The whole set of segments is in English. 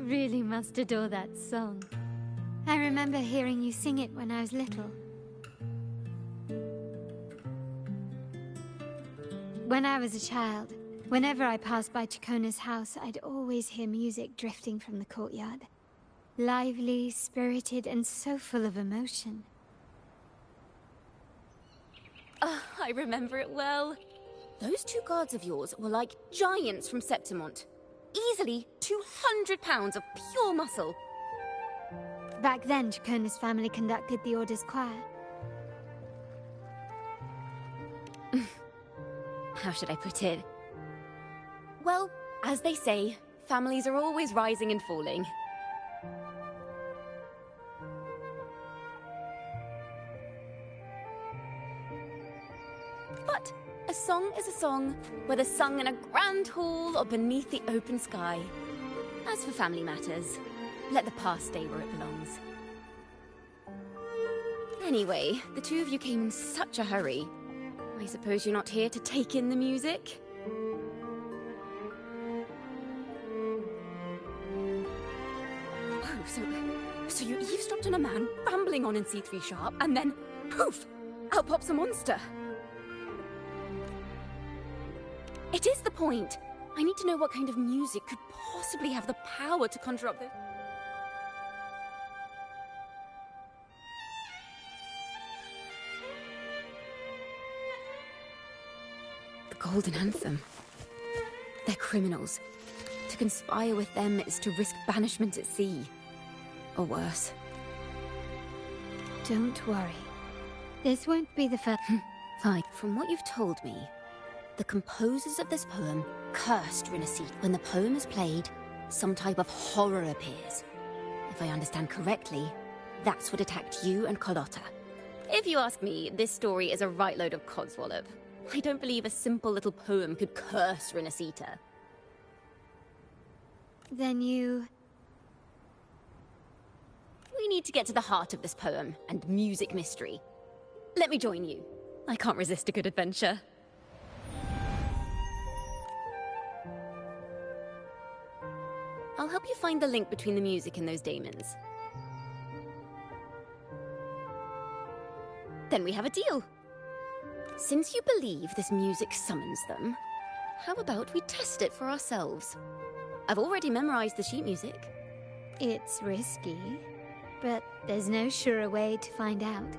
really must adore that song. I remember hearing you sing it when I was little. When I was a child, whenever I passed by Chacona's house, I'd always hear music drifting from the courtyard. Lively, spirited, and so full of emotion. I remember it well. Those two guards of yours were like giants from Septimont. Easily 200 pounds of pure muscle. Back then, Chacona's family conducted the Order's choir. How should I put it? Well, as they say, families are always rising and falling. But a song is a song, whether sung in a grand hall or beneath the open sky. As for family matters, let the past stay where it belongs. Anyway, the two of you came in such a hurry. I suppose you're not here to take in the music? Oh, so you eavesdropped on a man rambling on in C3 Sharp, and then, poof, out pops a monster. It is the point. I need to know what kind of music could possibly have the power to conjure up the... The Golden Anthem. They're criminals. To conspire with them is to risk banishment at sea. Or worse. Don't worry. This won't be the first... Fine. From what you've told me, the composers of this poem cursed Rinacite. When the poem is played, some type of horror appears. If I understand correctly, that's what attacked you and Carlotta. If you ask me, this story is a right load of codswallop. I don't believe a simple little poem could curse Rinacita. Then you... We need to get to the heart of this poem and music mystery. Let me join you. I can't resist a good adventure. I'll help you find the link between the music and those daemons. Then we have a deal. Since you believe this music summons them, how about we test it for ourselves? I've already memorized the sheet music. It's risky, but there's no surer way to find out.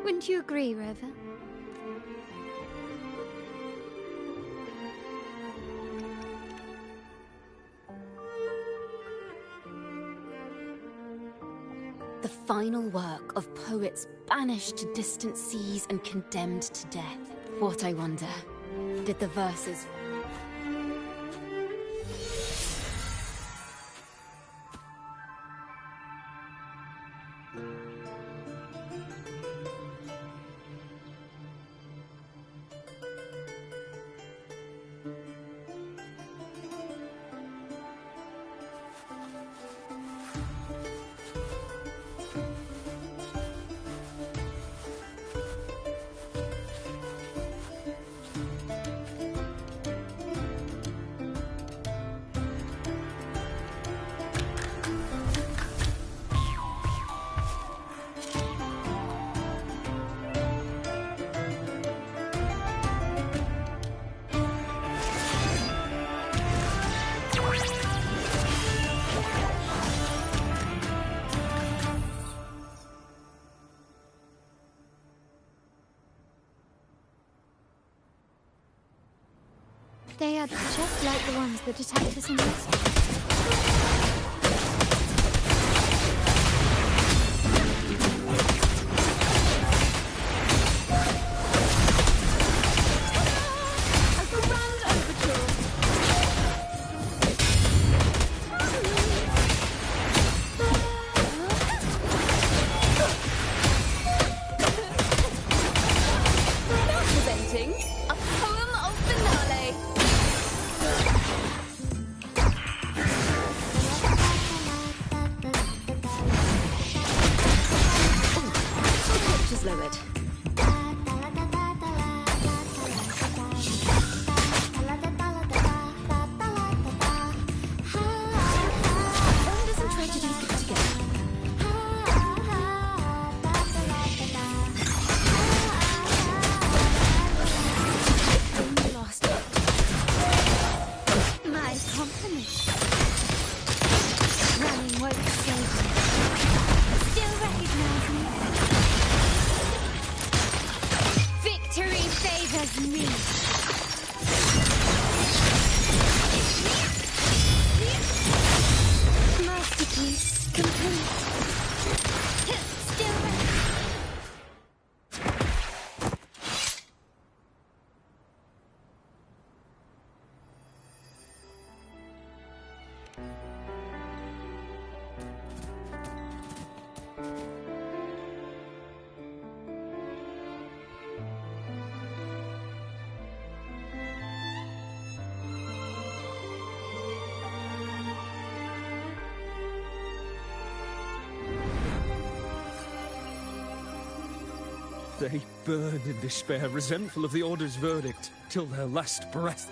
Wouldn't you agree, Rover? The final work of poets banished to distant seas and condemned to death. What, I wonder, did the verses... They are just like the ones that attacked us in West. as me. Masterpiece complete. Still ready. They burn in despair, resentful of the Order's verdict, till their last breath.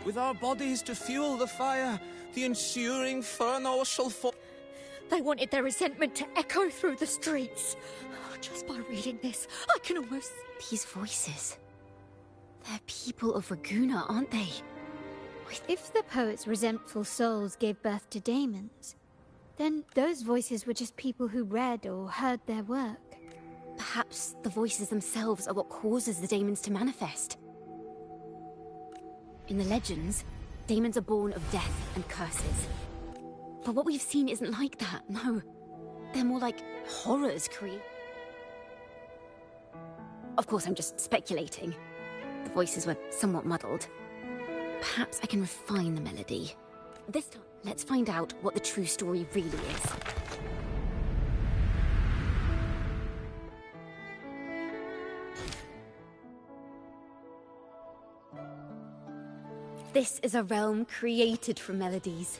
With our bodies to fuel the fire, the ensuing furnace shall fall. They wanted their resentment to echo through the streets. Just by reading this, I can almost... These voices. They're people of Raguna, aren't they? If the poet's resentful souls gave birth to daemons, then those voices were just people who read or heard their work. Perhaps the voices themselves are what causes the daemons to manifest. In the legends, daemons are born of death and curses. But what we've seen isn't like that, no. They're more like horrors created. Of course, I'm just speculating. The voices were somewhat muddled. Perhaps I can refine the melody. This time, let's find out what the true story really is. This is a realm created from melodies.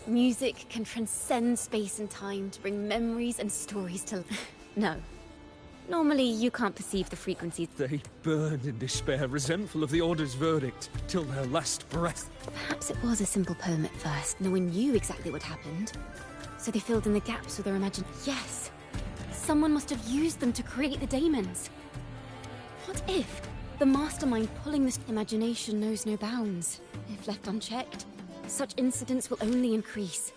Music can transcend space and time to bring memories and stories to life. No. Normally, you can't perceive the frequencies. They burn in despair, resentful of the Order's verdict, till their last breath. Perhaps it was a simple poem at first. No one knew exactly what happened. So they filled in the gaps with their imagination. Yes! Someone must have used them to create the daemons. What if the mastermind pulling this imagination knows no bounds? If left unchecked, such incidents will only increase.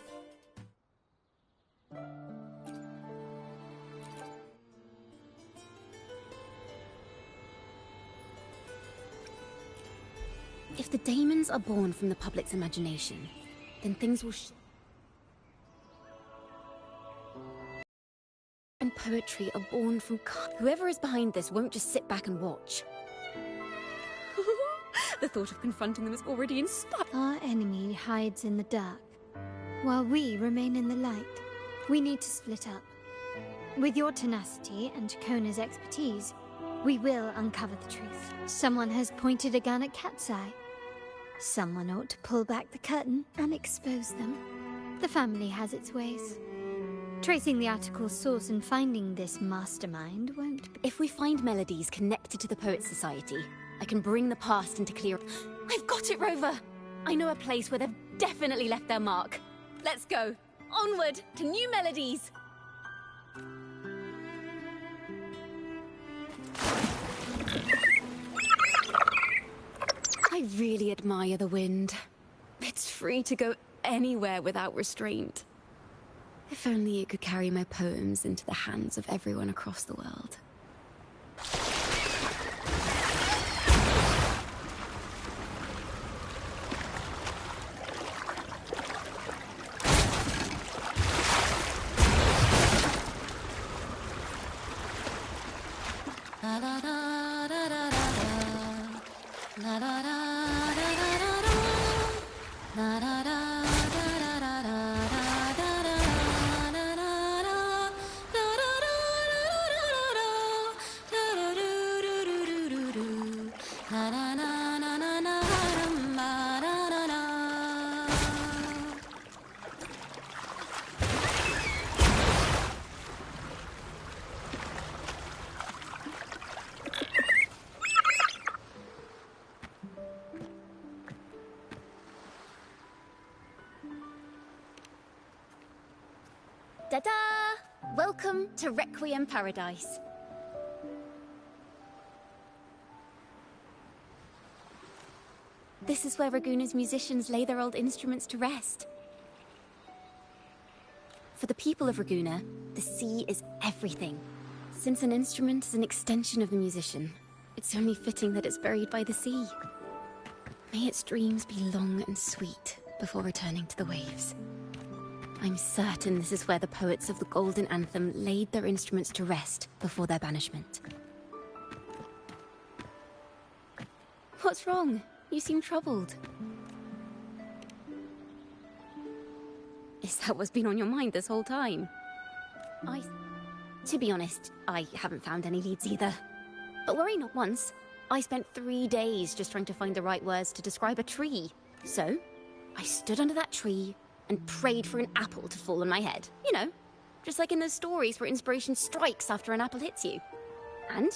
If the daemons are born from the public's imagination, then things will and poetry are born from whoever is behind this won't just sit back and watch. The thought of confronting them is already inspired. Our enemy hides in the dark, while we remain in the light. We need to split up. With your tenacity and Kona's expertise, we will uncover the truth. Someone has pointed a gun at Cat's Eye. Someone ought to pull back the curtain and expose them. The family has its ways. Tracing the article's source and finding this mastermind won't be... If we find melodies connected to the Poets' Society, I can bring the past into clear... I've got it, Rover! I know a place where they've definitely left their mark. Let's go. Onward to new melodies! I really admire the wind. It's free to go anywhere without restraint. If only it could carry my poems into the hands of everyone across the world. Ta-da! Welcome to Requiem Paradise. This is where Raguna's musicians lay their old instruments to rest. For the people of Raguna, the sea is everything. Since an instrument is an extension of the musician, It's only fitting that it's buried by the sea. May its dreams be long and sweet before returning to the waves. I'm certain this is where the poets of the Golden Anthem laid their instruments to rest before their banishment. What's wrong? You seem troubled. Is that what's been on your mind this whole time? To be honest, I haven't found any leads either. But worry not once. I spent 3 days just trying to find the right words to describe a tree. So, I stood under that tree and prayed for an apple to fall on my head. You know, just like in those stories where inspiration strikes after an apple hits you. And,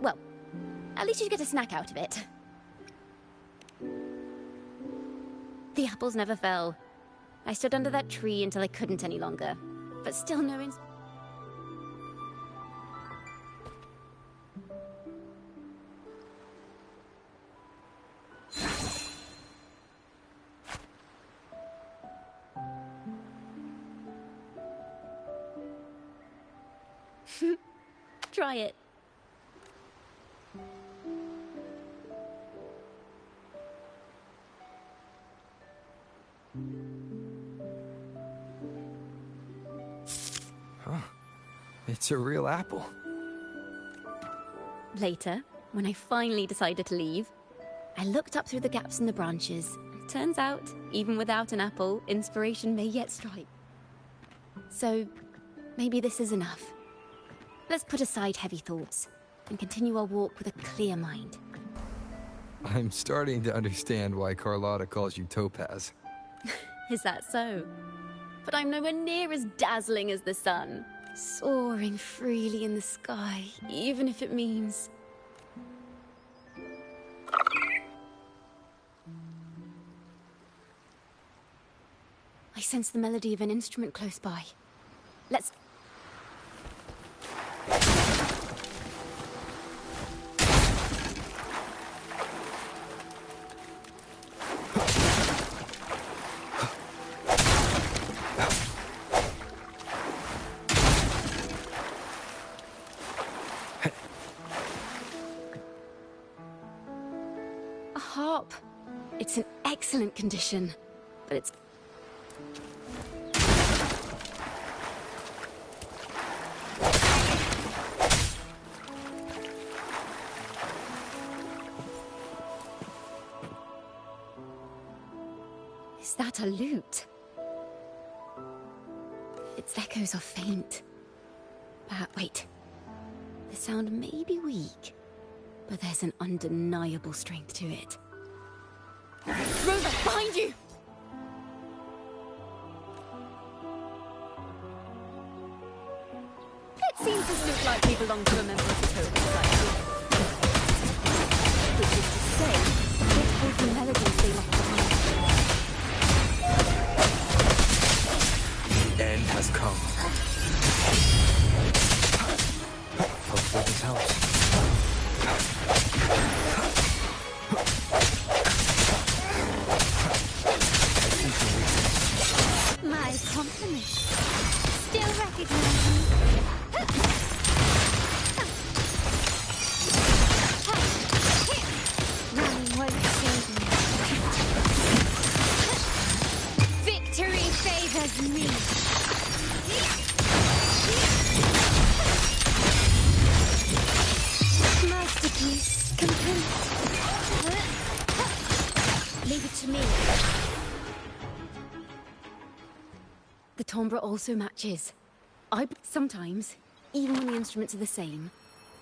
well, at least you get a snack out of it. The apples never fell. I stood under that tree until I couldn't any longer. But still no Try it. Huh. It's a real apple. Later, when I finally decided to leave, I looked up through the gaps in the branches. Turns out, even without an apple, inspiration may yet strike. So, maybe this is enough. Let's put aside heavy thoughts and continue our walk with a clear mind. I'm starting to understand why Carlotta calls you Topaz. Is that so? But I'm nowhere near as dazzling as the sun, soaring freely in the sky, even if it means... I sense the melody of an instrument close by. Let's... A harp. It's in excellent condition, but it's... Is that a lute? Its echoes are faint. Wait. The sound may be weak, but there's an undeniable strength to it. Rosa, behind you! It seems this lute likely belonged to a member of the Toad Society. Which is to say, it holds the melodies they left behind. The end has come. Hopefully this helps. My compliments. Still recognizing. Running won't save me. Victory favors me. Masterpiece complete. Leave it to me. The timbre also matches. Sometimes, even when the instruments are the same,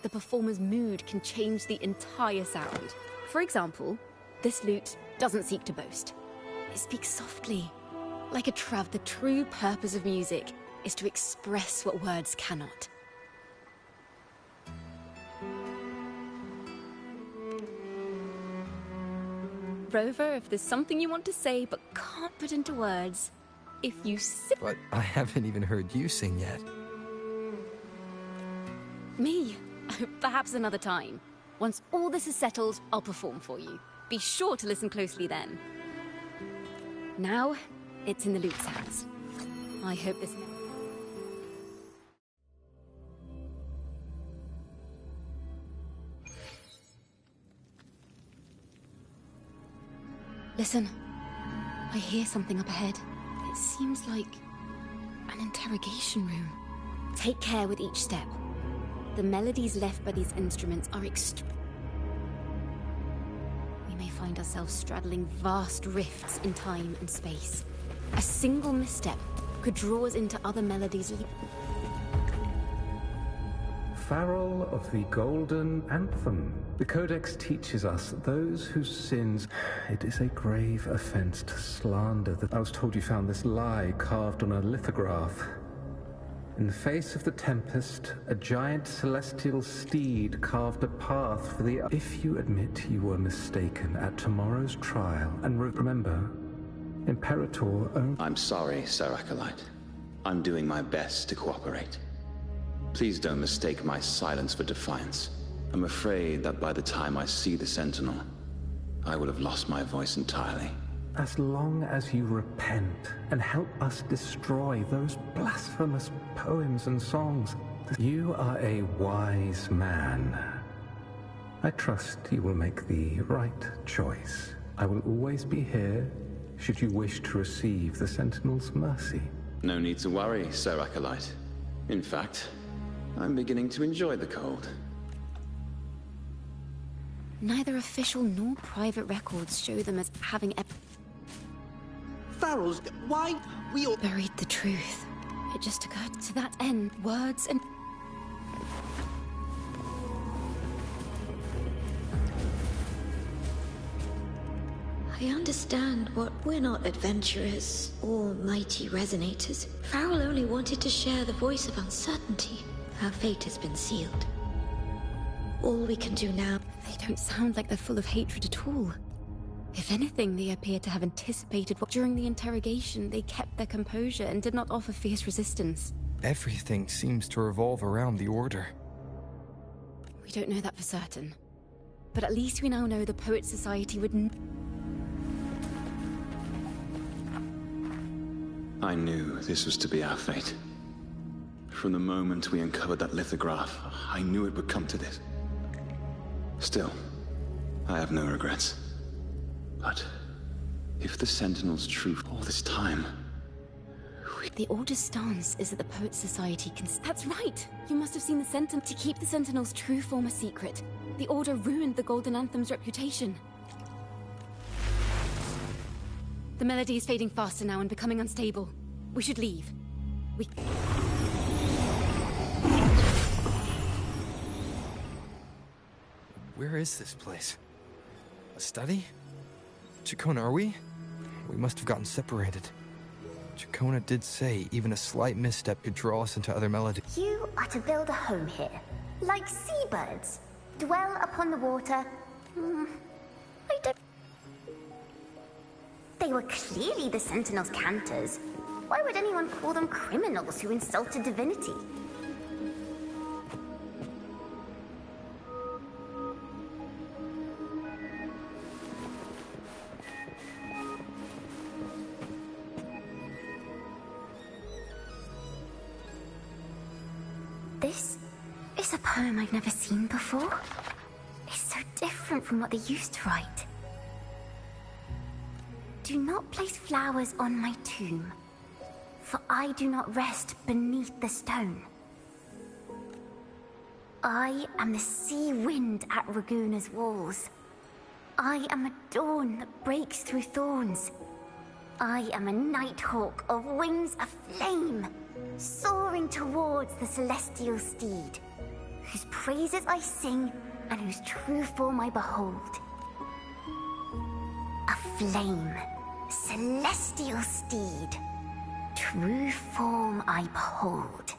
the performer's mood can change the entire sound. For example, this lute doesn't seek to boast. It speaks softly, like a trav. The true purpose of music is to express what words cannot. Rover, if there's something you want to say but can't put into words, if you sit... But I haven't even heard you sing yet. Me? Perhaps another time. Once all this is settled, I'll perform for you. Be sure to listen closely then. Now, it's in the lute's hands. I hope this... Listen, I hear something up ahead. It seems like an interrogation room. Take care with each step. The melodies left by these instruments are we may find ourselves straddling vast rifts in time and space. A single misstep could draw us into other melodies. Farrell of the Golden Anthem. The Codex teaches us that those whose sins... It is a grave offense to slander that... I was told you found this lie carved on a lithograph. In the face of the tempest, a giant celestial steed carved a path for the... If you admit you were mistaken at tomorrow's trial, and remember, Imperator only... I'm sorry, Sir Acolyte. I'm doing my best to cooperate. Please don't mistake my silence for defiance. I'm afraid that by the time I see the Sentinel, I will have lost my voice entirely. As long as you repent and help us destroy those blasphemous poems and songs, you are a wise man. I trust you will make the right choice. I will always be here, should you wish to receive the Sentinel's mercy. No need to worry, Sir Acolyte. In fact, I'm beginning to enjoy the cold. Neither official nor private records show them as having Farrell's... Why? We all... buried the truth. It just occurred to that end, words and... I understand what we're not adventurers or mighty resonators. Farrell only wanted to share the voice of uncertainty. Our fate has been sealed. All we can do now... They don't sound like they're full of hatred at all. If anything, they appear to have anticipated what... During the interrogation, they kept their composure and did not offer fierce resistance. Everything seems to revolve around the Order. We don't know that for certain. But at least we now know the Poets Society would... I knew this was to be our fate. From the moment we uncovered that lithograph, I knew it would come to this. Still, I have no regrets. But if the Sentinel's true all this time... The Order's stance is that the Poets Society can... That's right! You must have seen the Sentinel. To keep the Sentinel's true form a secret, the Order ruined the Golden Anthem's reputation. The melody is fading faster now and becoming unstable. We should leave. Where is this place? A study? Chacona, are we? We must have gotten separated. Chacona did say even a slight misstep could draw us into other melodies. You are to build a home here, like seabirds. Dwell upon the water. I don't... They were clearly the Sentinel's cantors. Why would anyone call them criminals who insulted divinity? This is a poem I've never seen before. It's so different from what they used to write. Do not place flowers on my tomb, for I do not rest beneath the stone. I am the sea wind at Raguna's walls. I am a dawn that breaks through thorns. I am a nighthawk of wings of flame, soaring towards the celestial steed, whose praises I sing and whose true form I behold. A flame, celestial steed, true form I behold.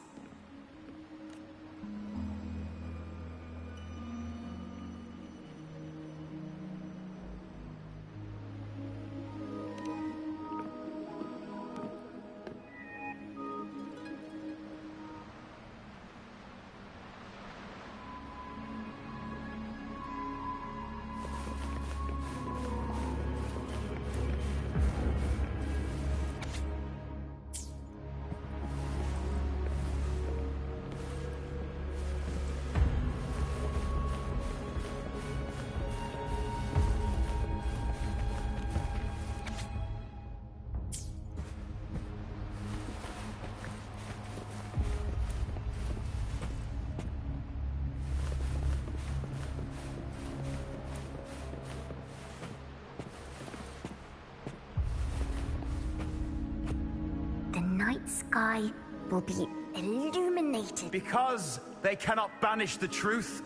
night sky will be illuminated. Because they cannot banish the truth,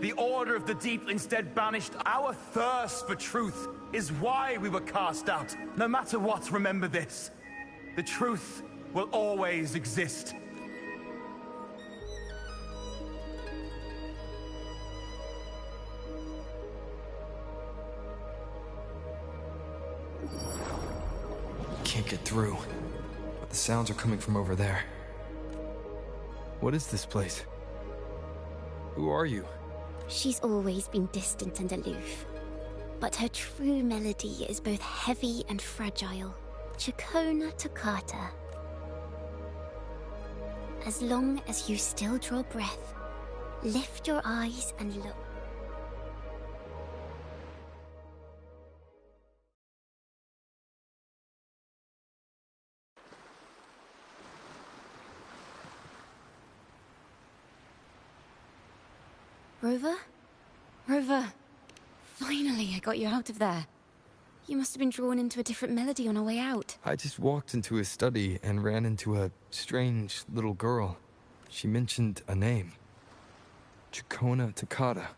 the Order of the Deep instead banished our thirst for truth is why we were cast out. No matter what, remember this. The truth will always exist. Can't get through, but the sounds are coming from over there. What is this place? Who are you? She's always been distant and aloof, but her true melody is both heavy and fragile. Chacona Toccata. As long as you still draw breath, lift your eyes and look. Rover? Rover! Finally, I got you out of there. You must have been drawn into a different melody on our way out. I just walked into his study and ran into a strange little girl. She mentioned a name. Chacona Toccata.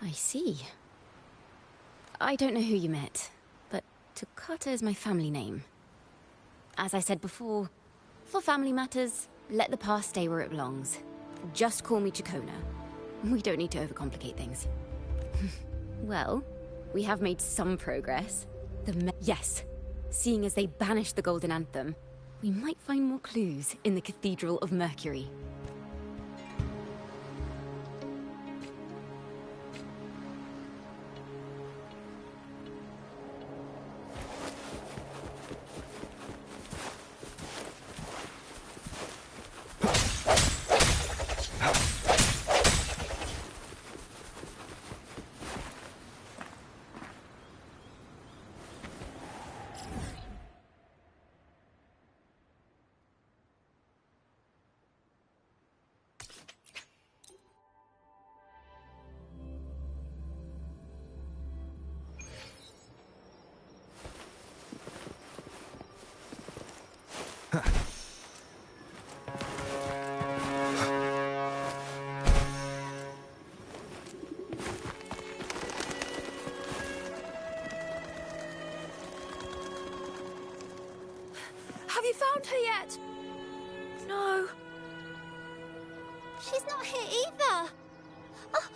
I see. I don't know who you met, but Toccata is my family name. As I said before, for family matters, let the past stay where it belongs. Just call me Chacona. We don't need to overcomplicate things. Well, we have made some progress. Yes, seeing as they banished the Golden Anthem, we might find more clues in the Cathedral of Mercury. Have you found her yet? No. She's not here either. Oh,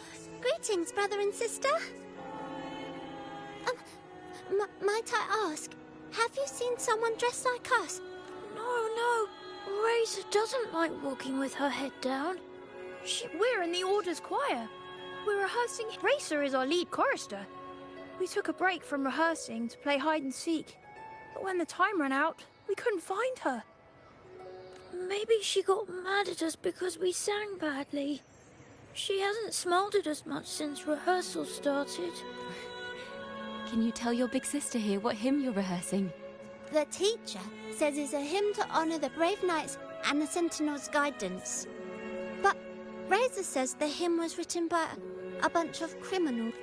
greetings, brother and sister. Might I ask, have you seen someone dressed like us? No. Razor doesn't like walking with her head down. We're in the Order's choir. We're rehearsing. Racer is our lead chorister. We took a break from rehearsing to play hide and seek. But when the time ran out, we couldn't find her. Maybe she got mad at us because we sang badly. She hasn't smiled at us much since rehearsal started. Can you tell your big sister here what hymn you're rehearsing? The teacher says it's a hymn to honor the brave knights and the Sentinel's guidance. But Razor says the hymn was written by a bunch of criminals.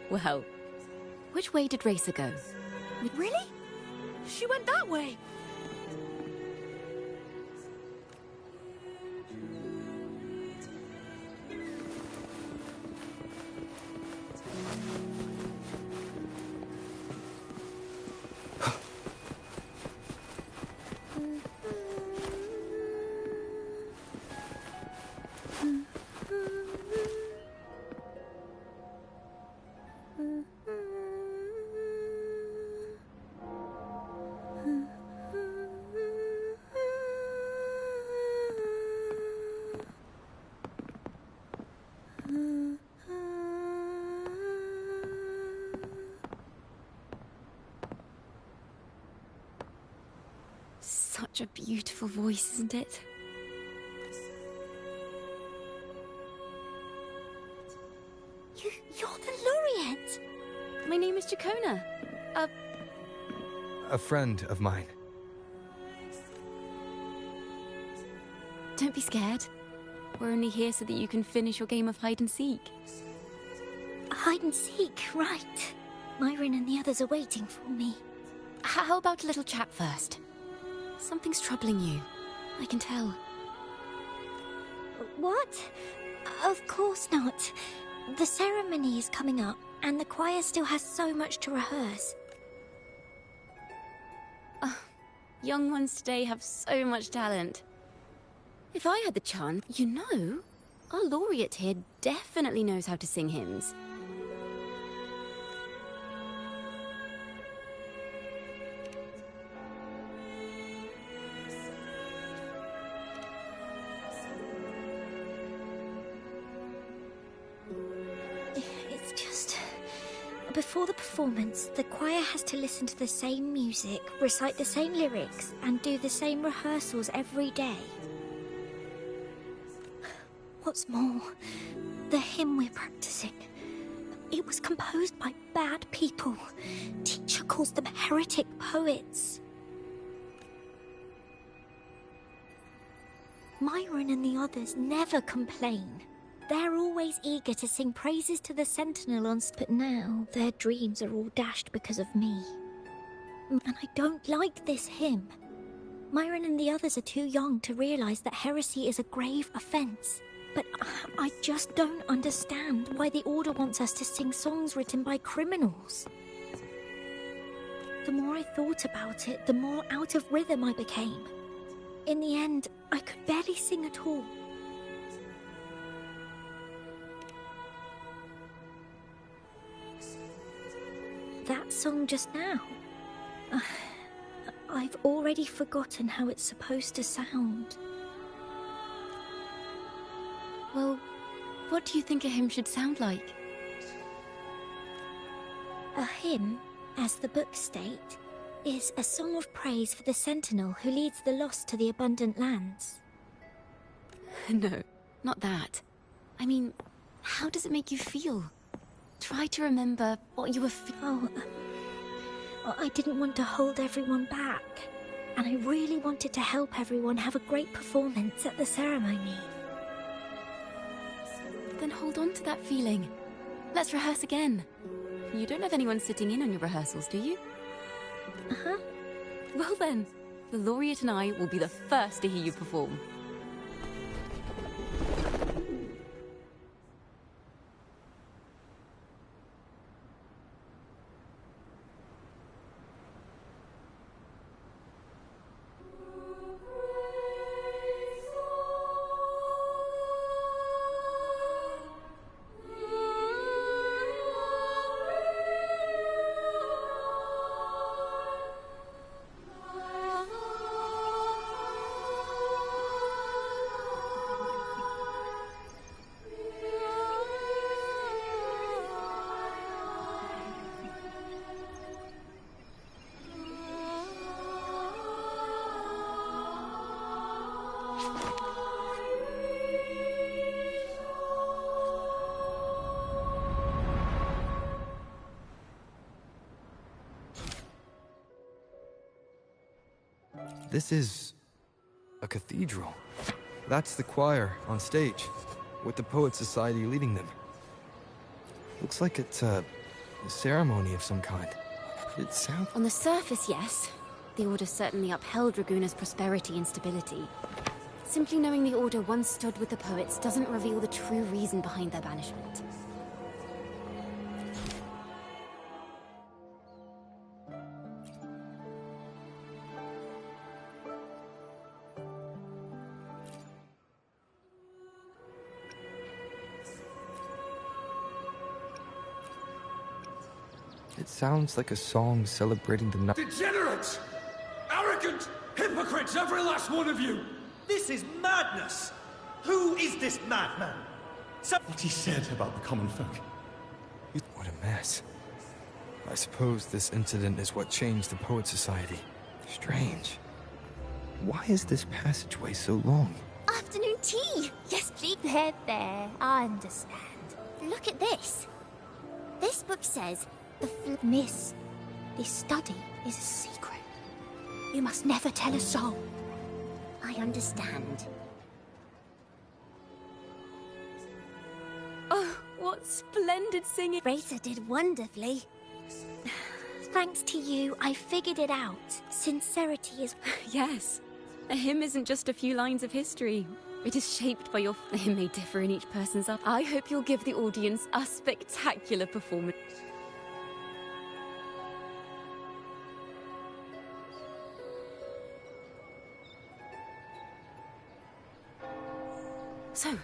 Well, which way did Racer go? Really? She went that way. Such a beautiful voice, isn't it? You're the laureate! My name is Chacona. A friend of mine. Don't be scared. We're only here so that you can finish your game of hide and seek. Hide and seek, right. Myron and the others are waiting for me. how about a little chat first? Something's troubling you. I can tell. What? Of course not. The ceremony is coming up, and the choir still has so much to rehearse. Young ones today have so much talent. If I had the chance, our laureate here definitely knows how to sing hymns. Before the performance, the choir has to listen to the same music, recite the same lyrics, and do the same rehearsals every day. What's more, the hymn we're practicing, it was composed by bad people. Teacher calls them heretic poets. Myron and the others never complain. They're always eager to sing praises to the Sentinel but now their dreams are all dashed because of me. And I don't like this hymn. Myron and the others are too young to realize that heresy is a grave offense. But I just don't understand why the Order wants us to sing songs written by criminals. The more I thought about it, the more out of rhythm I became. In the end, I could barely sing at all. That song just now. I've already forgotten how it's supposed to sound. Well, what do you think a hymn should sound like? A hymn, as the books state, is a song of praise for the Sentinel who leads the lost to the abundant lands. No, not that. I mean, how does it make you feel? Try to remember what you were I didn't want to hold everyone back. And I really wanted to help everyone have a great performance at the ceremony. Then hold on to that feeling. Let's rehearse again. You don't have anyone sitting in on your rehearsals, do you? Uh-huh. Well then, the laureate and I will be the first to hear you perform. This is a cathedral. That's the choir on stage, with the Poet Society leading them. Looks like it's a ceremony of some kind. It sounds... On the surface, yes. The Order certainly upheld Raguna's prosperity and stability. Simply knowing the Order once stood with the poets doesn't reveal the true reason behind their banishment. It sounds like a song celebrating the night. Degenerates! Arrogant hypocrites, every last one of you! This is madness! Who is this madman? What he said about the common folk. What a mess. I suppose this incident is what changed the Poet Society. Strange. Why is this passageway so long? Afternoon tea! Yes, please. There. I understand. Look at this. This book says, Miss, this study is a secret. You must never tell a soul. I understand. Oh, what splendid singing! Racer did wonderfully. Thanks to you, I figured it out. Sincerity is... Yes. A hymn isn't just a few lines of history. It is shaped by your... The hymn may differ in each person's up. I hope you'll give the audience a spectacular performance. So,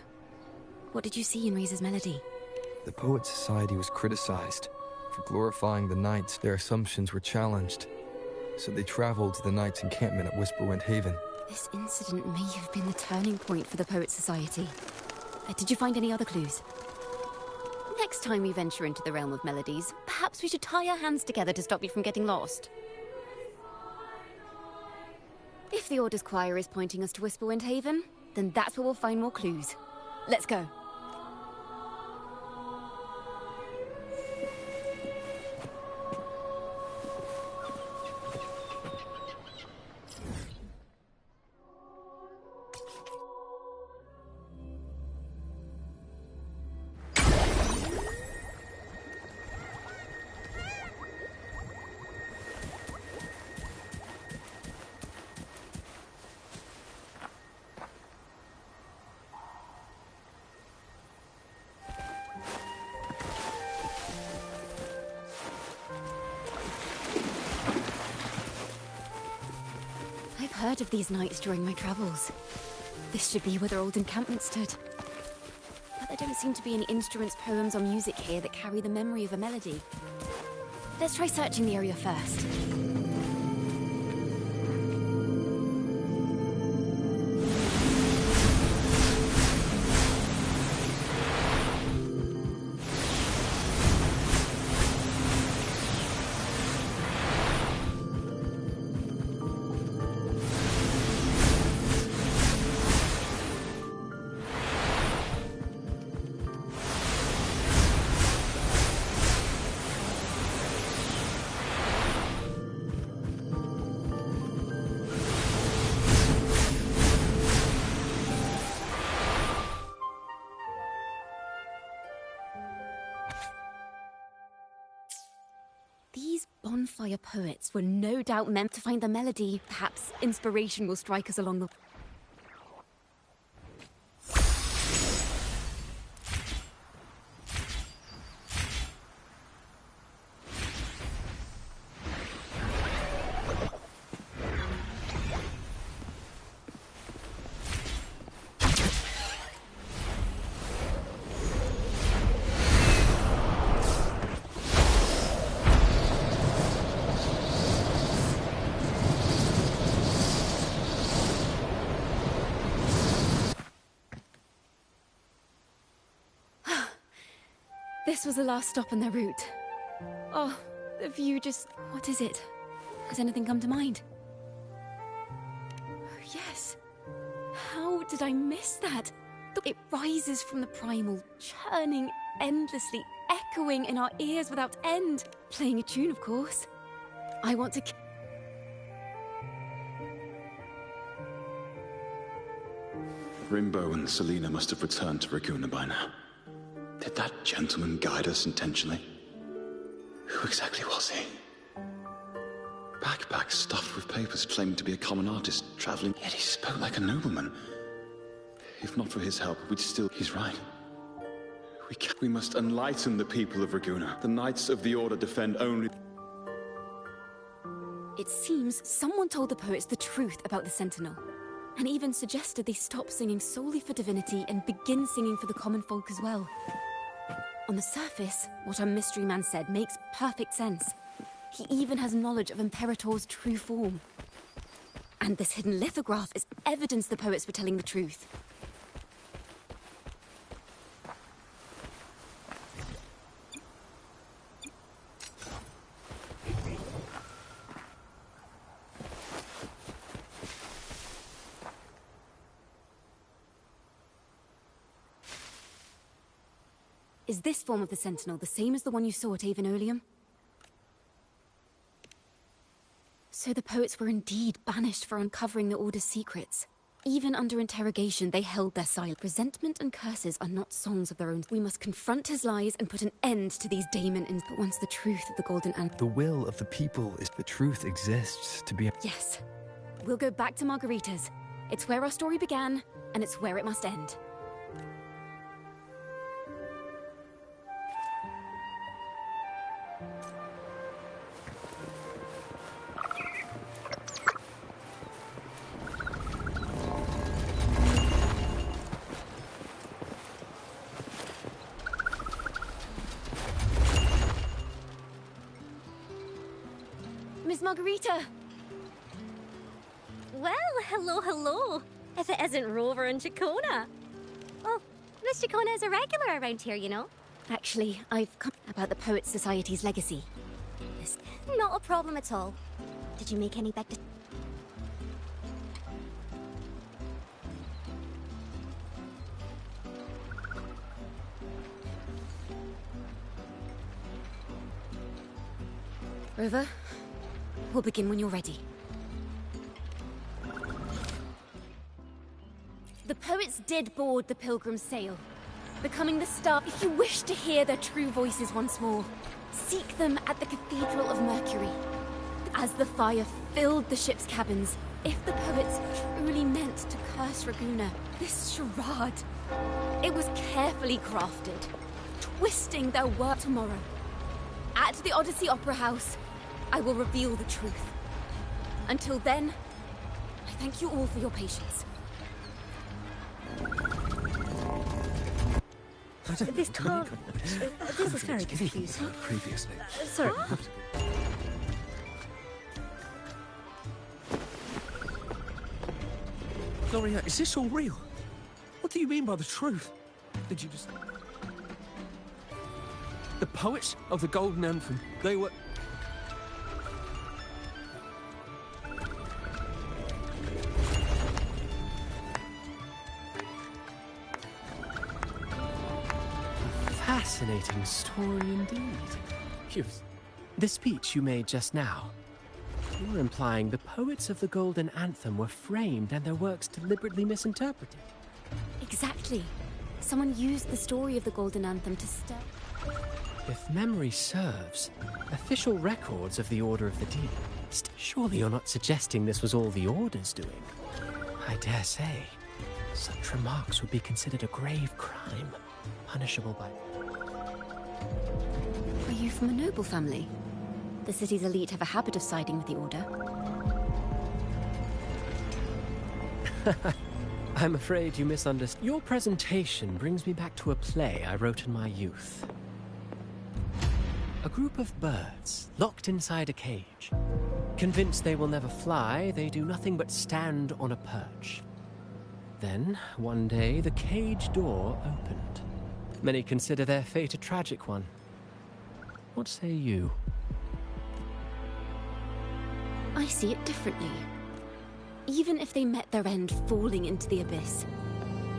what did you see in Razor's melody? The Poet Society was criticized for glorifying the knights. Their assumptions were challenged, so they traveled to the knights' encampment at Whisperwind Haven. This incident may have been the turning point for the Poet Society. Did you find any other clues? Next time we venture into the realm of melodies, perhaps we should tie our hands together to stop you from getting lost. If the Order's choir is pointing us to Whisperwind Haven, then that's where we'll find more clues. Let's go. Heard of these knights during my travels. This should be where their old encampment stood. But there don't seem to be any instruments, poems, or music here that carry the memory of a melody. Let's try searching the area first. These bonfire poets were no doubt meant to find the melody. Perhaps inspiration will strike us along the... This was the last stop on their route. Oh, the view just... What is it? Has anything come to mind? Oh, yes. How did I miss that? It rises from the primal, churning endlessly, echoing in our ears without end. Playing a tune, of course. I want to... Rimbo and Selena must have returned to Raguna by now. Did that gentleman guide us intentionally? Who exactly was he? Backpack stuffed with papers claiming to be a common artist, traveling, yet he spoke like a nobleman. If not for his help, we'd still... He's right. We must enlighten the people of Raguna. The Knights of the Order defend only... It seems someone told the poets the truth about the Sentinel, and even suggested they stop singing solely for divinity and begin singing for the common folk as well. On the surface, what our mystery man said makes perfect sense. He even has knowledge of Imperator's true form. And this hidden lithograph is evidence the poets were telling the truth. Is this form of the Sentinel the same as the one you saw at Avenolium? So the poets were indeed banished for uncovering the Order's secrets. Even under interrogation, they held their silence. Resentment and curses are not songs of their own. We must confront his lies and put an end to these daemon ins. But once the truth of the Golden Anthem... The will of the people is the truth exists to be... Yes. We'll go back to Margarita's. It's where our story began, and it's where it must end. Miss Margarita! Well, hello. If it isn't Rover and Chacona. Well, Miss Chacona is a regular around here, you know. Actually, I've come about the Poets Society's legacy. This... Not a problem at all. Did you make any big... Rover, we'll begin when you're ready. The poets did board the Pilgrim's sail, becoming the star. If you wish to hear their true voices once more, seek them at the Cathedral of Mercury. As the fire filled the ship's cabins, if the poets truly meant to curse Raguna, this charade, it was carefully crafted, twisting their work tomorrow. At the Odyssey Opera House, I will reveal the truth. Until then, I thank you all for your patience. This can't... This is very confusing. Previously. Sorry. Gloria, is this all real? What do you mean by the truth? Did you just... The poets of the Golden Anthem, they were... Fascinating story indeed. The speech you made just now, you're implying the poets of the Golden Anthem were framed and their works deliberately misinterpreted. Exactly. Someone used the story of the Golden Anthem to If memory serves, official records of the Order of the Deep. Surely you're not suggesting this was all the Order's doing? I dare say, such remarks would be considered a grave crime, punishable by... Are you from a noble family? The city's elite have a habit of siding with the Order. I'm afraid you misunderstood. Your presentation brings me back to a play I wrote in my youth. A group of birds, locked inside a cage. Convinced they will never fly, they do nothing but stand on a perch. Then, one day, the cage door opened. Many consider their fate a tragic one. What say you? I see it differently. Even if they met their end falling into the abyss,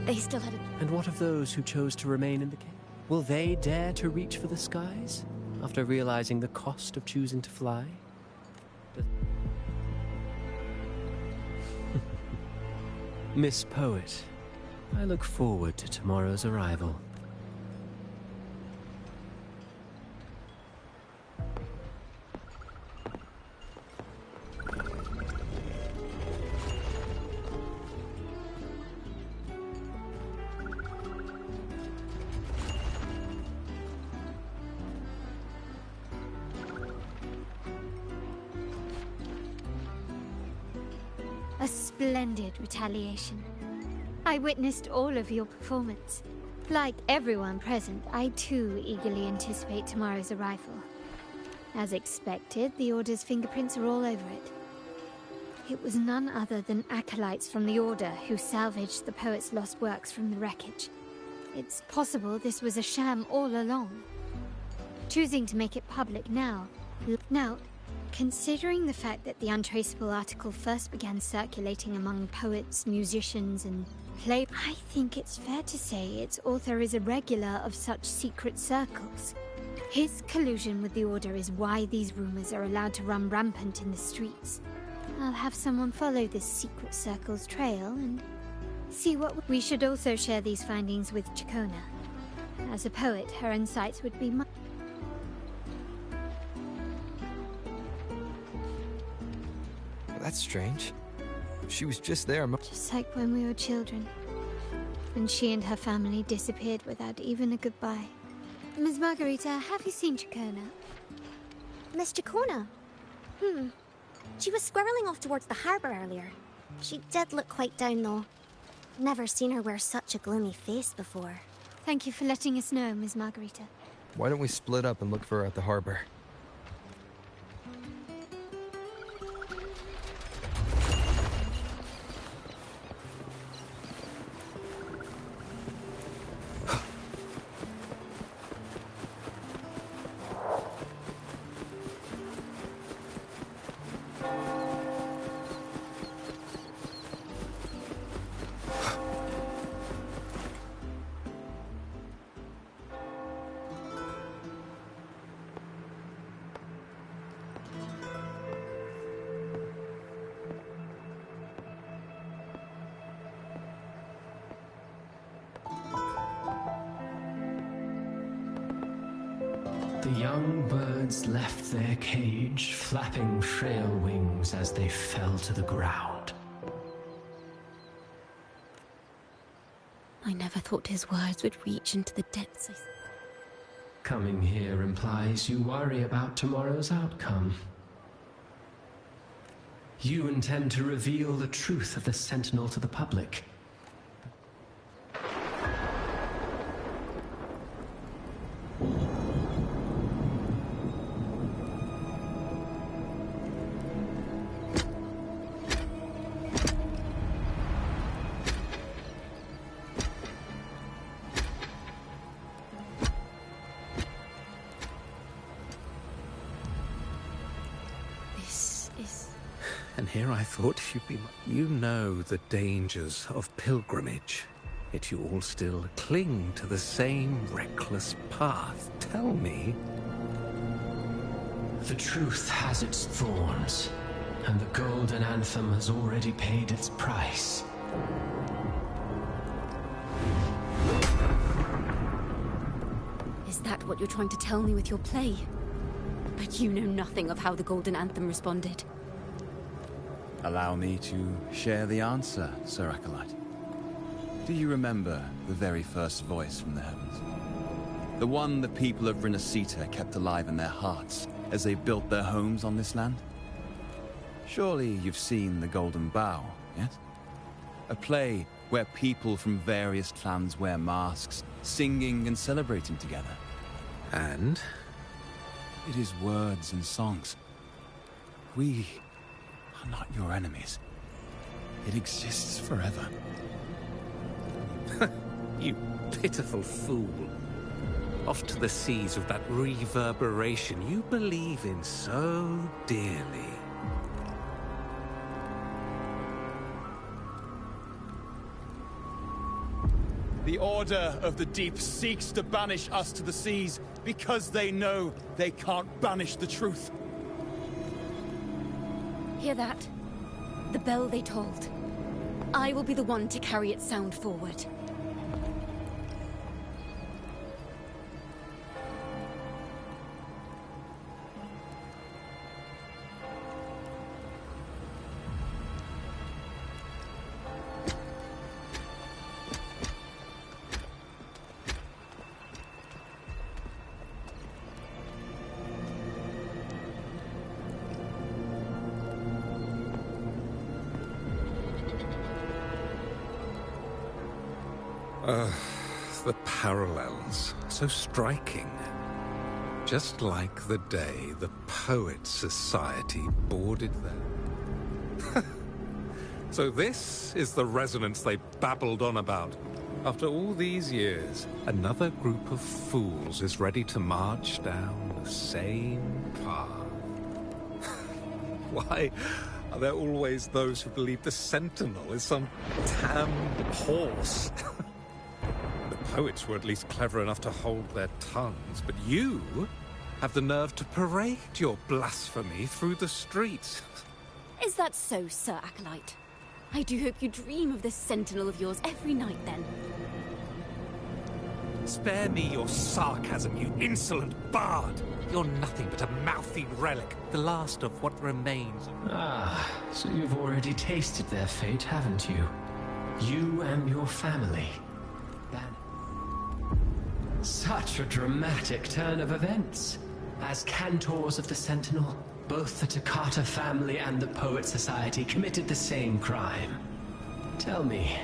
they still had a... And what of those who chose to remain in the cage? Will they dare to reach for the skies, after realizing the cost of choosing to fly? Miss Poet, I look forward to tomorrow's arrival. A splendid retaliation. I witnessed all of your performance. Like everyone present, I too eagerly anticipate tomorrow's arrival. As expected, the Order's fingerprints are all over it. It was none other than acolytes from the Order who salvaged the poet's lost works from the wreckage. It's possible this was a sham all along. Choosing to make it public now... Considering the fact that the untraceable article first began circulating among poets, musicians, and I think it's fair to say its author is a regular of such secret circles. His collusion with the Order is why these rumors are allowed to run rampant in the streets. I'll have someone follow this secret circle's trail and See what we should also share these findings with Chacona. As a poet, her insights would be much. That's strange. She was just there. Just like when we were children. When she and her family disappeared without even a goodbye. Ms. Margarita, have you seen Chacona? Miss Chacona? She was squirreling off towards the harbour earlier. She did look quite down, though. Never seen her wear such a gloomy face before. Thank you for letting us know, Ms. Margarita. Why don't we split up and look for her at the harbor? The young birds left their cage, flapping frail wings as they fell to the ground. I never thought his words would reach into the depths. Coming here implies you worry about tomorrow's outcome. You intend to reveal the truth of the Sentinel to the public. And here I thought you'd be... You know the dangers of pilgrimage, yet you all still cling to the same reckless path. Tell me. The truth has its thorns, and the Golden Anthem has already paid its price. Is that what you're trying to tell me with your play? But you know nothing of how the Golden Anthem responded. Allow me to share the answer, Sir Acolyte. Do you remember the very first voice from the heavens? The one the people of Rinascita kept alive in their hearts as they built their homes on this land? Surely you've seen The Golden Bough, yes? A play where people from various clans wear masks, singing and celebrating together. And? It is words and songs. We are not your enemies. It exists forever. You pitiful fool. Off to the seas of that reverberation you believe in so dearly. The Order of the Deep seeks to banish us to the seas because they know they can't banish the truth. Hear that? The bell they tolled. I will be the one to carry its sound forward. The parallels, so striking. Just like the day the Poets Society boarded them. So this is the resonance they babbled on about. After all these years, another group of fools is ready to march down the same path. Why are there always those who believe the Sentinel is some damned horse? Poets were at least clever enough to hold their tongues, but you have the nerve to parade your blasphemy through the streets. Is that so, Sir Acolyte? I do hope you dream of this sentinel of yours every night, then. Spare me your sarcasm, you insolent bard! You're nothing but a mouthy relic, the last of what remains. Ah, so you've already tasted their fate, haven't you? You and your family. Such a dramatic turn of events. As cantors of the Sentinel, both the Takata family and the Poet Society committed the same crime. Tell me,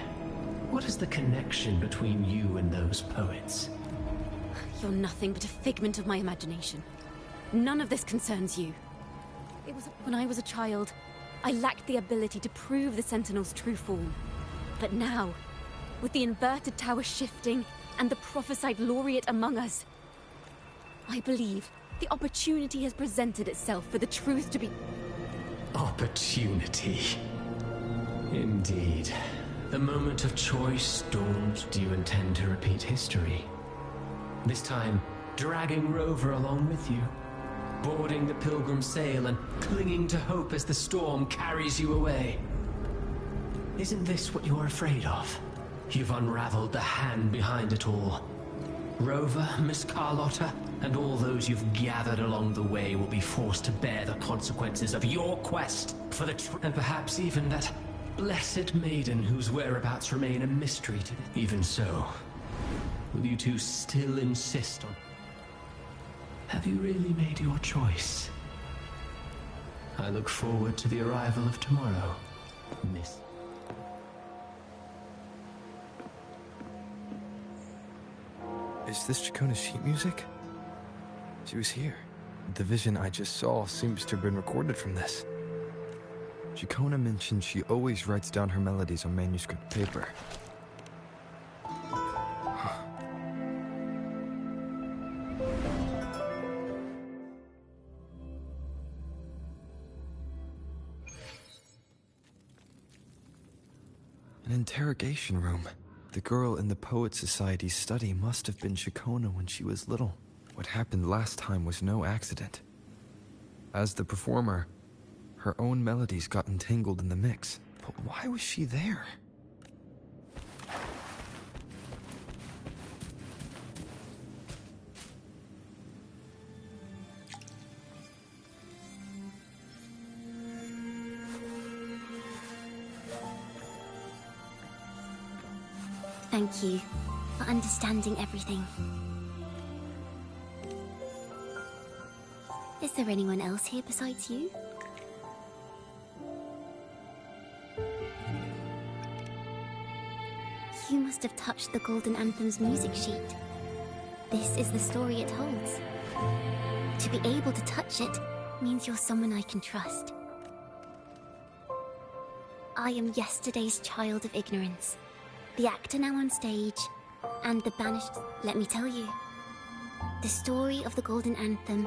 what is the connection between you and those poets? You're nothing but a figment of my imagination. None of this concerns you. It was when I was a child, I lacked the ability to prove the Sentinel's true form. But now, with the inverted tower shifting and the prophesied laureate among us, I believe the opportunity has presented itself for the truth to be... Opportunity. Indeed. The moment of choice dawns. Do you intend to repeat history? This time, dragging Rover along with you, boarding the pilgrim sail and clinging to hope as the storm carries you away. Isn't this what you're afraid of? You've unraveled the hand behind it all. Rover, Miss Carlotta, and all those you've gathered along the way will be forced to bear the consequences of your quest for the truth. And perhaps even that blessed maiden whose whereabouts remain a mystery to them. Even so, will you two still insist on... Have you really made your choice? I look forward to the arrival of tomorrow, Miss... Is this Chacona's sheet music? She was here. The vision I just saw seems to have been recorded from this. Chacona mentioned she always writes down her melodies on manuscript paper. An interrogation room. The girl in the Poet Society's study must have been Chacona when she was little. What happened last time was no accident. As the performer, her own melodies got entangled in the mix. But why was she there? Thank you for understanding everything. Is there anyone else here besides you? You must have touched the Golden Anthem's music sheet. This is the story it holds. To be able to touch it means you're someone I can trust. I am yesterday's child of ignorance. The actor now on stage, and the banished... Let me tell you, the story of the Golden Anthem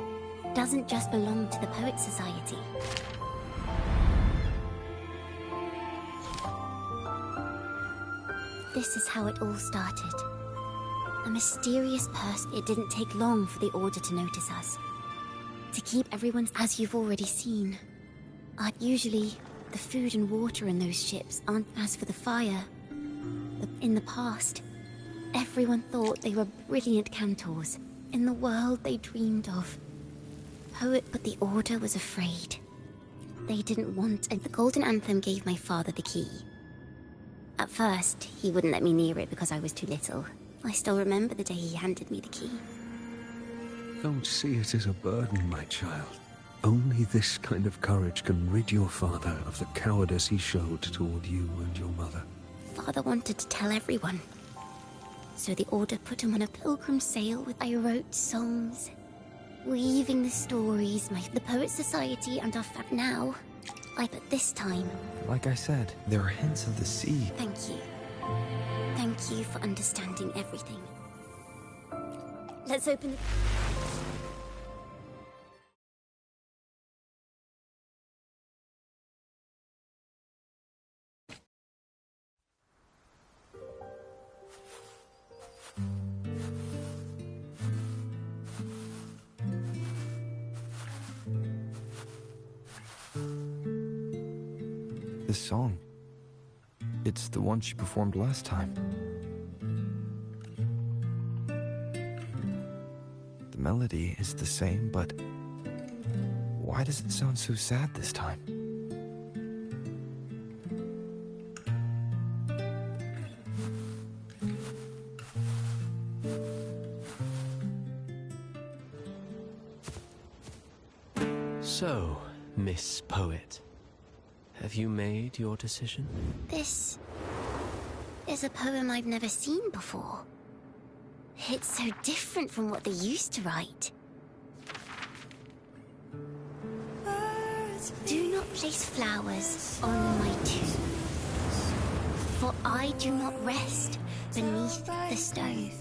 doesn't just belong to the Poet Society. This is how it all started. A mysterious person. It didn't take long for the Order to notice us. To keep everyone, as you've already seen. Usually, the food and water in those ships aren't. As for the fire... In the past, everyone thought they were brilliant cantors in the world they dreamed of. But the Order was afraid. They didn't want, and the Golden Anthem gave my father the key. At first, he wouldn't let me near it because I was too little. I still remember the day he handed me the key. Don't see it as a burden, my child. Only this kind of courage can rid your father of the cowardice he showed toward you and your mother. Father wanted to tell everyone. So the Order put him on a pilgrim sail with... I wrote songs, weaving the stories, the Poet Society and our now. But this time... Like I said, there are hints of the sea. Thank you. Thank you for understanding everything. Let's open the... This song. It's the one she performed last time. The melody is the same, but why does it sound so sad this time? So, Miss Poet, have you made your decision? This is a poem I've never seen before. It's so different from what they used to write. Do not place flowers on my tomb, for I do not rest beneath the stone.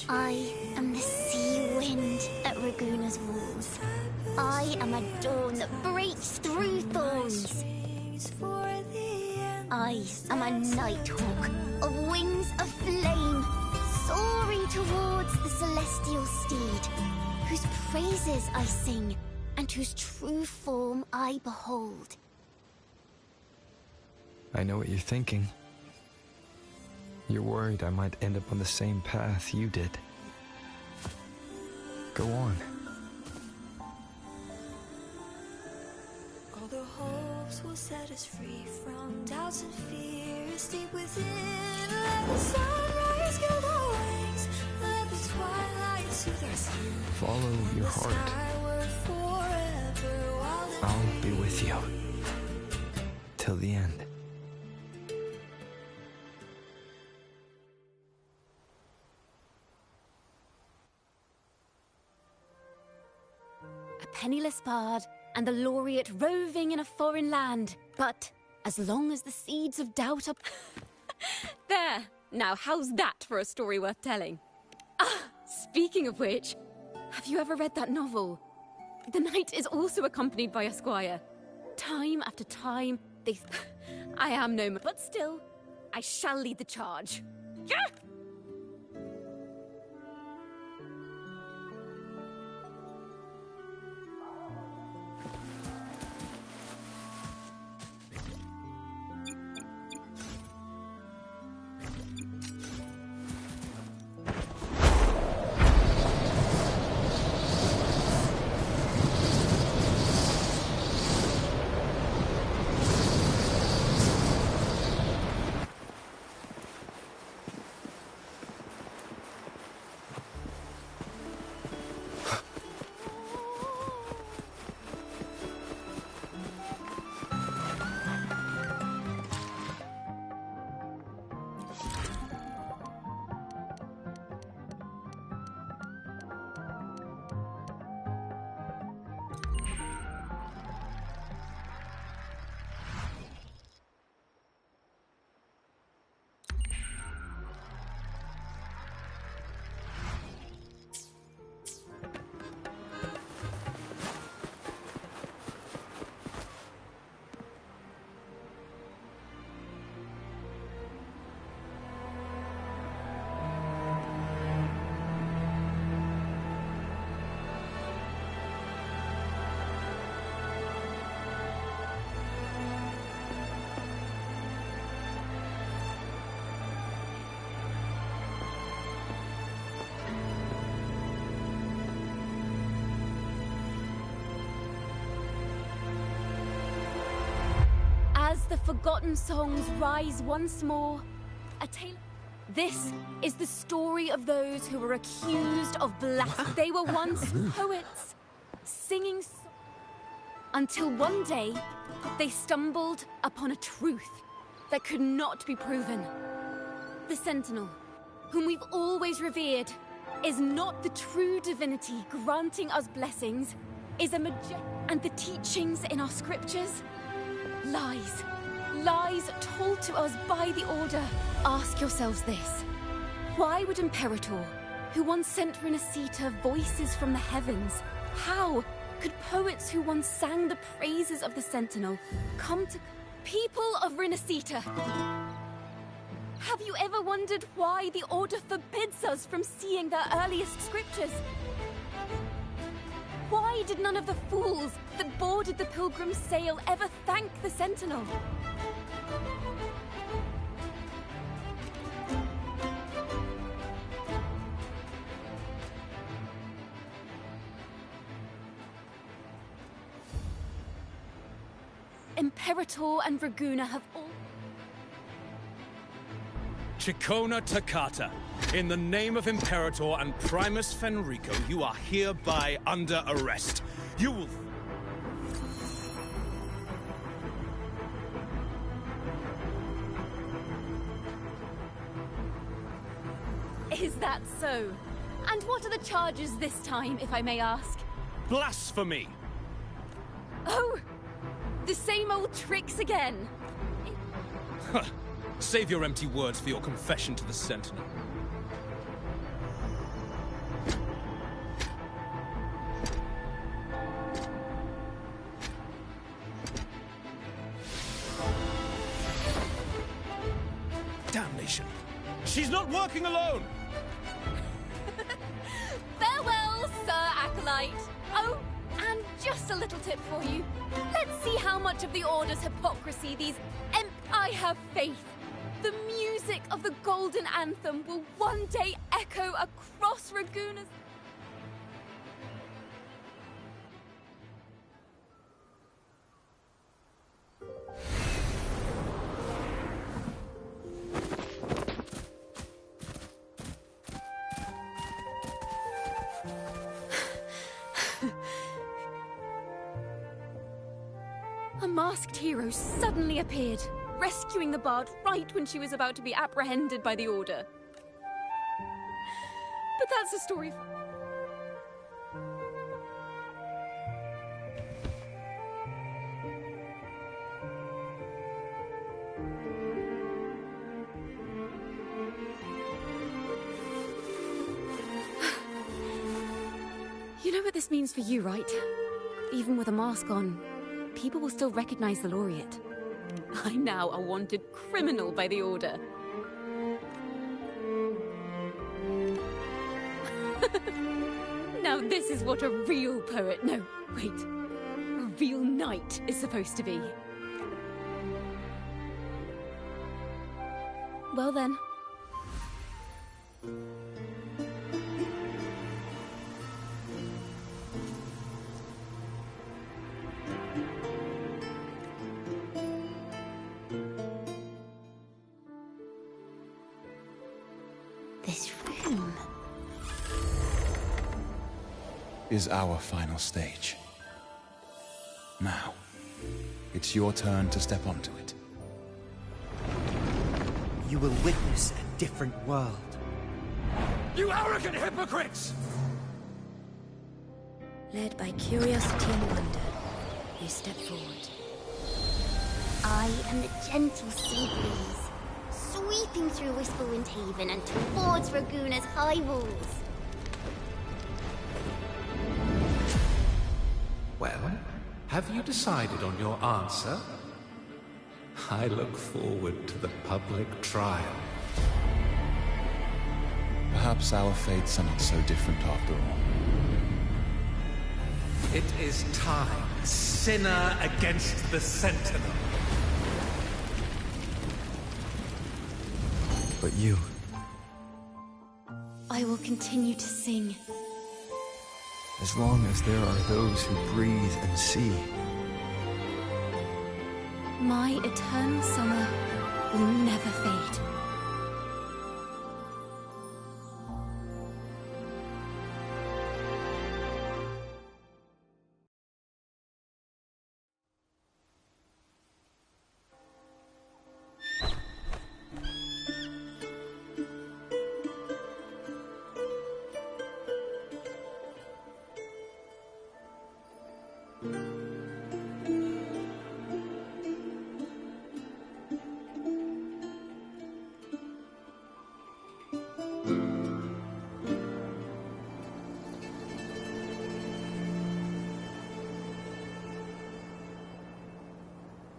I am the sea wind at Raguna's walls. I am a dawn that breaks through thorns. I am a nighthawk of wings of flame, soaring towards the celestial steed, whose praises I sing and whose true form I behold. I know what you're thinking. You're worried I might end up on the same path you did. Go on. All the hopes will set us free from doubts and fears deep within. Let the sunrise give our wings. Let the twilight soothe our skin. Follow your heart. I'll be with you. Till the end. A penniless bard and the laureate roving in a foreign land. But as long as the seeds of doubt are... There! Now, how's that for a story worth telling? Ah, speaking of which, have you ever read that novel? The knight is also accompanied by a squire. Time after time, they... I am no... But still, I shall lead the charge. Yeah! As the forgotten songs rise once more, a tale... This is the story of those who were accused of blasphemy. They were once poets, singing until one day they stumbled upon a truth that could not be proven. The Sentinel, whom we've always revered, is not the true divinity granting us blessings, is a and the teachings in our scriptures? Lies. Lies told to us by the Order. Ask yourselves this. Why would Imperator, who once sent Renacita voices from the heavens, how could poets who once sang the praises of the Sentinel come to... People of Renacita! Have you ever wondered why the Order forbids us from seeing their earliest scriptures? Why did none of the fools that boarded the Pilgrim's sail ever thank the Sentinel? Imperator and Raguna have all... Chikona Takata, in the name of Imperator and Primus Fenrico, you are hereby under arrest. You will... Is that so? And what are the charges this time, if I may ask? Blasphemy! Oh! The same old tricks again! Save your empty words for your confession to the Sentinel. Damnation! She's not working alone! Farewell, Sir Acolyte! Oh, and just a little tip for you. Let's see how much of the Order's hypocrisy these I have faith. The music of the Golden Anthem will one day echo across Raguna's... A masked hero suddenly appeared, rescuing the bard right when she was about to be apprehended by the Order. But that's a story for... You know what this means for you, right? Even with a mask on, people will still recognize the laureate. I'm now a wanted criminal by the Order. Now this is what a real poet, no, wait, a real knight is supposed to be. Well then. This room is our final stage. Now, it's your turn to step onto it. You will witness a different world. You arrogant hypocrites! Led by curiosity and wonder, you step forward. I am the gentle sea breeze, sweeping through Whisperwind Haven and towards Raguna's high walls. Well, have you decided on your answer? I look forward to the public trial. Perhaps our fates are not so different after all. It is time, sinner against the Sentinel. But you... I will continue to sing. As long as there are those who breathe and see. My eternal summer will never fade.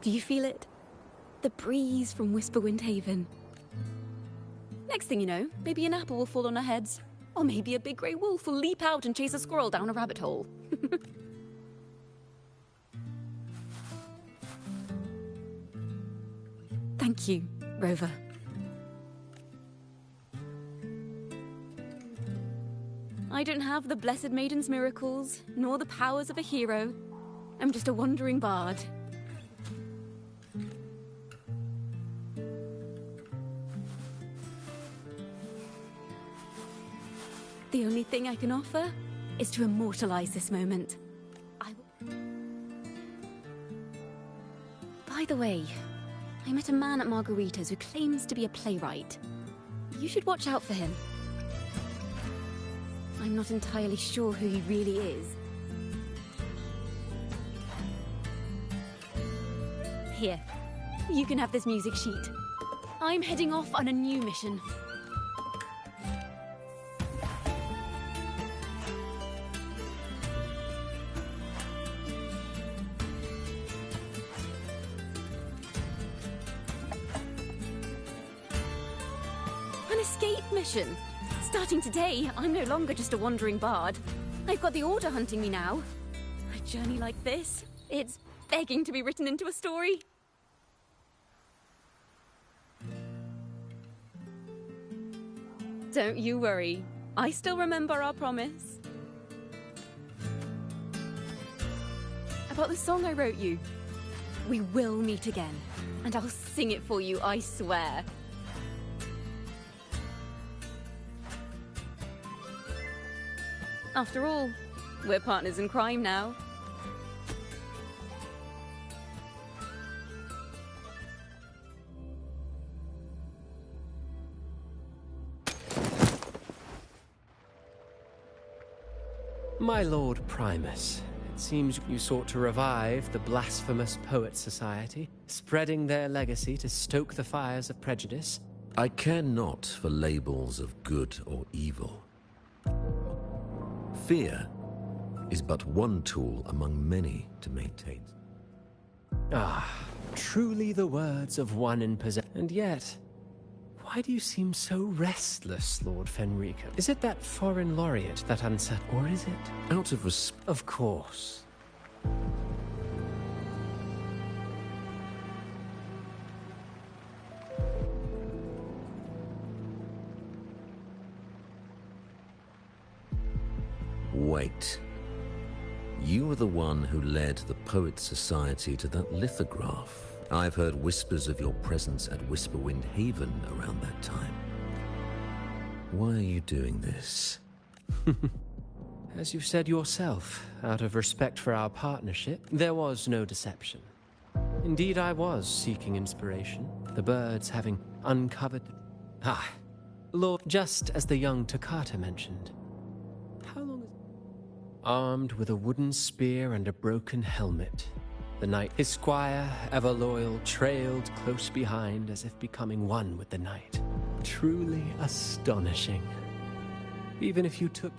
Do you feel it? The breeze from Whisperwind Haven. Next thing you know, maybe an apple will fall on our heads. Or maybe a big grey wolf will leap out and chase a squirrel down a rabbit hole. Thank you, Rover. I don't have the Blessed Maiden's miracles, nor the powers of a hero. I'm just a wandering bard. The only thing I can offer is to immortalize this moment. By the way, I met a man at Margarita's who claims to be a playwright. You should watch out for him. I'm not entirely sure who he really is. Here, you can have this music sheet. I'm heading off on a new mission. An escape mission. Starting today, I'm no longer just a wandering bard. I've got the Order hunting me now. A journey like this, it's begging to be written into a story. Don't you worry. I still remember our promise. About the song I wrote you. We will meet again, and I'll sing it for you, I swear. After all, we're partners in crime now. My Lord Primus, it seems you sought to revive the Blasphemous Poets Society, spreading their legacy to stoke the fires of prejudice. I care not for labels of good or evil. Fear is but one tool among many to maintain. Ah, truly the words of one in possession. And yet, why do you seem so restless, Lord Fenrico? Is it that foreign laureate that unsettled, or is it? Out of respect. Of course. Wait. You were the one who led the Poets Society to that lithograph. I've heard whispers of your presence at Whisperwind Haven around that time. Why are you doing this? As you've said yourself, out of respect for our partnership, there was no deception. Indeed, I was seeking inspiration, the birds having uncovered... Ah, Lord, just as the young Toccata mentioned. How long is... Armed with a wooden spear and a broken helmet, the knight, his squire, ever loyal, trailed close behind as if becoming one with the night. Truly astonishing. Even if you took...